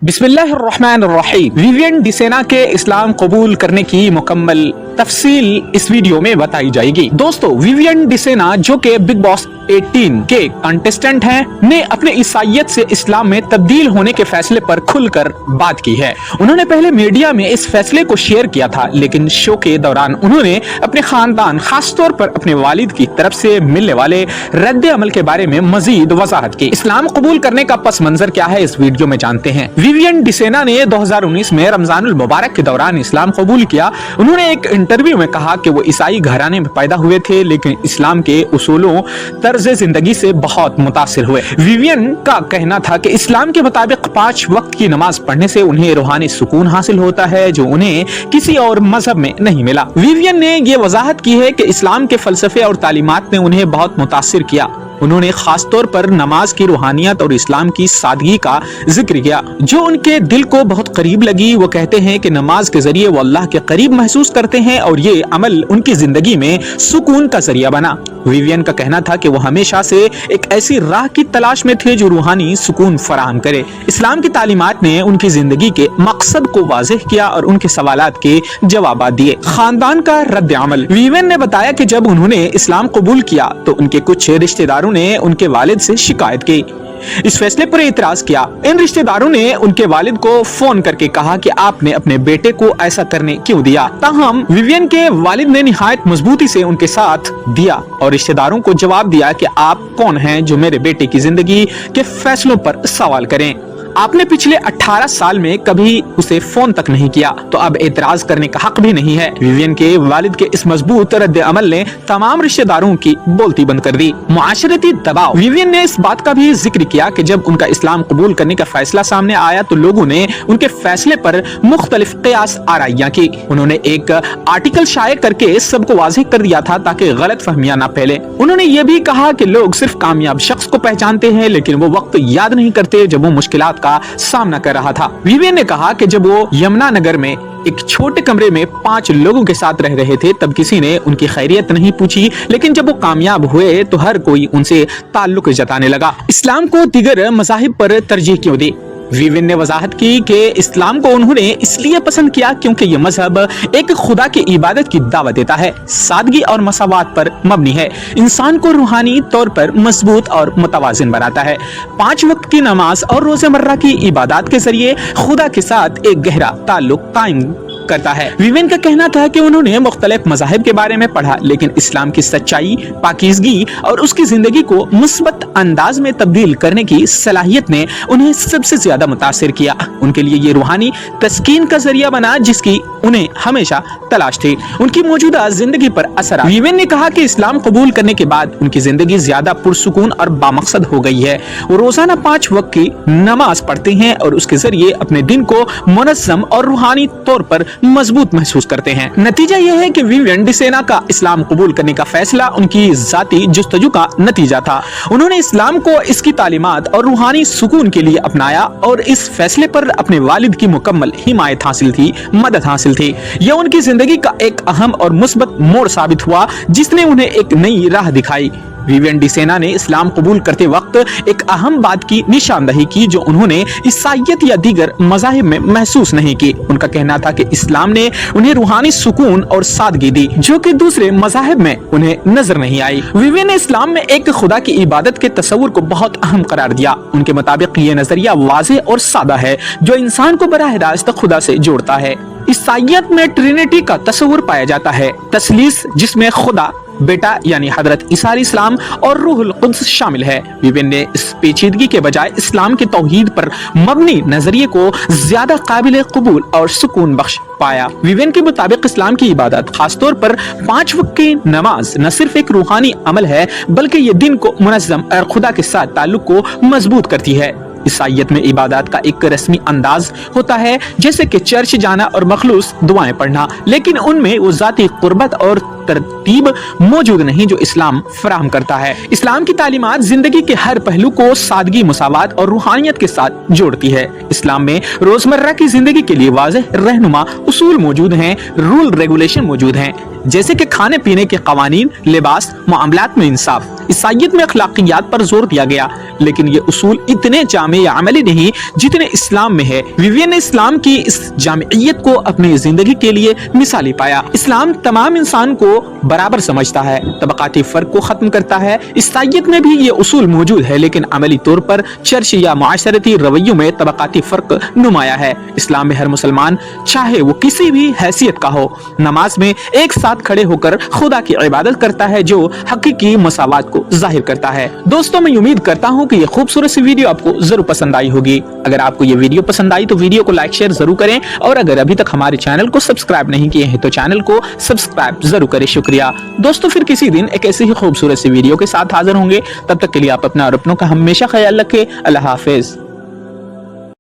बिस्मिल्लाहिर्रहमानिर्रहीम। विवियन डिसेना के इस्लाम कबूल करने की मुकम्मल तफसील इस वीडियो में बताई जाएगी। दोस्तों, विवियन डिसेना जो कि बिग बॉस 18 के कंटेस्टेंट हैं, ने अपने ईसाइयत से इस्लाम में तब्दील होने के फैसले पर खुलकर बात की है। उन्होंने पहले मीडिया में इस फैसले को शेयर किया था, लेकिन शो के दौरान उन्होंने अपने खानदान, खास तौर पर अपने वालिद की तरफ से मिलने वाले रद्द अमल के बारे में मजीद वजाहत की। इस्लाम कबूल करने का पस मंजर क्या है, इस वीडियो में जानते हैं। विवियन डिसेना ने 2019 में रमजानुल मुबारक के दौरान इस्लाम कबूल किया। उन्होंने एक इंटरव्यू में कहा कि वो ईसाई घराने में पैदा हुए थे, लेकिन इस्लाम के उसूलों, तर्ज जिंदगी से बहुत मुतासिर हुए। विवियन का कहना था कि इस्लाम के मुताबिक 5 वक्त की नमाज पढ़ने से उन्हें रूहानी सुकून हासिल होता है, जो उन्हें किसी और मजहब में नहीं मिला। विवियन ने ये वजाहत की है कि इस्लाम के फलसफे और तालीमात ने उन्हें बहुत मुतासिर किया। उन्होंने खास तौर पर नमाज की रूहानियत और इस्लाम की सादगी का जिक्र किया, जो उनके दिल को बहुत करीब लगी। वो कहते हैं कि नमाज के जरिए वो अल्लाह के करीब महसूस करते हैं और ये अमल उनकी जिंदगी में सुकून का जरिया बना। विवियन का कहना था कि वो हमेशा से एक ऐसी राह की तलाश में थे जो रूहानी सुकून फराहम करे। इस्लाम की तालीमात ने उनकी जिंदगी के मकसद को वाज़ेह किया और उनके सवालात के जवाब दिए। खानदान का रद्द अमल। विवियन ने बताया कि जब उन्होंने इस्लाम कबूल किया तो उनके कुछ रिश्तेदारों ने उनके वालिद से शिकायत की, इस फैसले पर एतराज किया। इन रिश्तेदारों ने उनके वालिद को फोन करके कहा कि आपने अपने बेटे को ऐसा करने क्यों दिया। ताहम विवियन के वालिद ने निहायत मजबूती से उनके साथ दिया और रिश्तेदारों को जवाब दिया कि आप कौन हैं जो मेरे बेटे की जिंदगी के फैसलों पर सवाल करें। आपने पिछले 18 साल में कभी उसे फोन तक नहीं किया, तो अब एतराज करने का हक भी नहीं है। विवियन के वालिद के इस मजबूत रद्द अमल ने तमाम रिश्तेदारों की बोलती बंद कर दी। मुआशरती दबाव। विवियन ने इस बात का भी जिक्र किया कि जब उनका इस्लाम कबूल करने का फैसला सामने आया तो लोगों ने उनके फैसले पर मुख्तलिफ क़ियास आराइयां की। उन्होंने एक आर्टिकल शाये करके सबको वाज़ेह कर दिया था ताकि गलत फहमियां न फैले। उन्होंने ये भी कहा कि लोग सिर्फ कामयाब शख्स को पहचानते हैं, लेकिन वो वक्त याद नहीं करते जब वो मुश्किलात का सामना कर रहा था। विवियन ने कहा कि जब वो यमुना नगर में एक छोटे कमरे में 5 लोगों के साथ रह रहे थे, तब किसी ने उनकी खैरियत नहीं पूछी, लेकिन जब वो कामयाब हुए तो हर कोई उनसे ताल्लुक जताने लगा। इस्लाम को दीगर मज़ाहिब पर तरजीह क्यों दी? विवियन ने वजाहत की कि इस्लाम को उन्होंने इसलिए पसंद किया क्योंकि यह मजहब एक खुदा की इबादत की दावत देता है, सादगी और मसावात पर मबनी है, इंसान को रूहानी तौर पर मजबूत और मुतवाजिन बनाता है। 5 वक्त की नमाज और रोज़मर्रा की इबादत के जरिए खुदा के साथ एक गहरा ताल्लुक कायम करता है। विवियन का कहना था कि उन्होंने मुख्तलिफ मज़ाहिब के बारे में पढ़ा, लेकिन इस्लाम की सच्चाई, पाकीज़गी और उसकी जिंदगी को मुस्बत अंदाज में तब्दील करने की सलाहियत ने उन्हें सबसे ज्यादा मुतासिर किया। उनके लिए ये रूहानी तस्कीन का जरिया बना जिसकी उन्हें हमेशा तलाश थी। उनकी मौजूदा जिंदगी पर असर। विवियन ने कहा कि इस्लाम कबूल करने के बाद उनकी जिंदगी ज्यादा पुरसुकून और बामकसद हो गई है। वो रोजाना 5 वक्त की नमाज पढ़ते हैं और उसके जरिए अपने दिन को मुनज़्ज़म और रूहानी तौर पर मजबूत महसूस करते हैं। नतीजा यह है कि विवियन डिसेना का इस्लाम कबूल करने का फैसला उनकी जाती जुस्तजू का नतीजा था। उन्होंने इस्लाम को इसकी तालीमात और रूहानी सुकून के लिए अपनाया और इस फैसले पर अपने वालिद की मुकम्मल हिमायत हासिल थी, मदद हासिल थी। यह उनकी जिंदगी का एक अहम और मुस्बत मोड़ साबित हुआ जिसने उन्हें एक नई राह दिखाई। विवियन डिसेना ने इस्लाम कबूल करते वक्त एक अहम बात की निशानदही की जो उन्होंने ईसाइयत या दीगर मज़ाहिब में महसूस नहीं की। उनका कहना था कि इस्लाम ने उन्हें रूहानी सुकून और सादगी दी जो कि दूसरे मज़ाहिब में उन्हें नजर नहीं आई। विवियन ने इस्लाम में एक खुदा की इबादत के तस्वुर को बहुत अहम करार दिया। उनके मुताबिक ये नजरिया वाज़ेह और सादा है जो इंसान को बराह रास्त खुदा से जोड़ता है। ईसाइयत में ट्रिनिटी का तस्वुर पाया जाता है, तसलीस, जिसमें खुदा, बेटा यानी हजरत ईसा अलैहिस्सलाम और रूहुल कुद्स शामिल है। विवियन ने इस पेचीदगी के बजाय इस्लाम के तौहीद पर मबनी नजरिए को ज्यादा काबिल कबूल और सुकून बख्श पाया। विवियन के मुताबिक इस्लाम की इबादत, खासतौर पर 5 वक्त की नमाज, न सिर्फ एक रूहानी अमल है बल्कि ये दिन को मुनज़्ज़म और खुदा के साथ ताल्लुक को मजबूत करती है। ईसाइयत में इबादत का एक रस्मी अंदाज होता है, जैसे कि चर्च जाना और मखलूस दुआएं पढ़ना, लेकिन उनमें वो जाती कुर्बत और तरतीब मौजूद नहीं जो इस्लाम फराहम करता है। इस्लाम की तालीमात जिंदगी के हर पहलू को सादगी, मुसावात और रूहानियत के साथ जोड़ती है। इस्लाम में रोजमर्रा की जिंदगी के लिए वाज़ेह रहनुमा उसूल मौजूद हैं, रूल रेगुलेशन मौजूद हैं, जैसे कि खाने पीने के कवानीन, लिबास, मामलात में इंसाफ। ईसाईयत में अखलाकियात पर जोर दिया गया, लेकिन ये उसूल इतने जामे या अमली नहीं जितने इस्लाम में है। विवियन ने इस्लाम की इस जामियत को अपनी जिंदगी के लिए मिसाली पाया। इस्लाम तमाम इंसान को बराबर समझता है, तबकाती फर्क को खत्म करता है। ईसाईयत में भी ये उसूल मौजूद है, लेकिन अमली तौर पर चर्च या माशरती रवैयों में तबकाती फर्क नुमाया है। इस्लाम में हर मुसलमान चाहे वो किसी भी हैसियत का हो, नमाज में एक साथ खड़े होकर खुदा की इबादत करता है, जो हकीकी मसावात को जाहिर करता है। दोस्तों, मैं उम्मीद करता हूँ कि ये खूबसूरत सी वीडियो आपको जरूर पसंद आई होगी। अगर आपको ये वीडियो पसंद आई तो वीडियो को लाइक शेयर जरूर करें, और अगर अभी तक हमारे चैनल को सब्सक्राइब नहीं किए हैं तो चैनल को सब्सक्राइब जरूर करें। शुक्रिया दोस्तों, फिर किसी दिन एक ऐसी ही खूबसूरत सी वीडियो के साथ हाजिर होंगे। तब तक के लिए आप अपना और अपनों का हमेशा ख्याल रखें। अल्लाह हाफिज।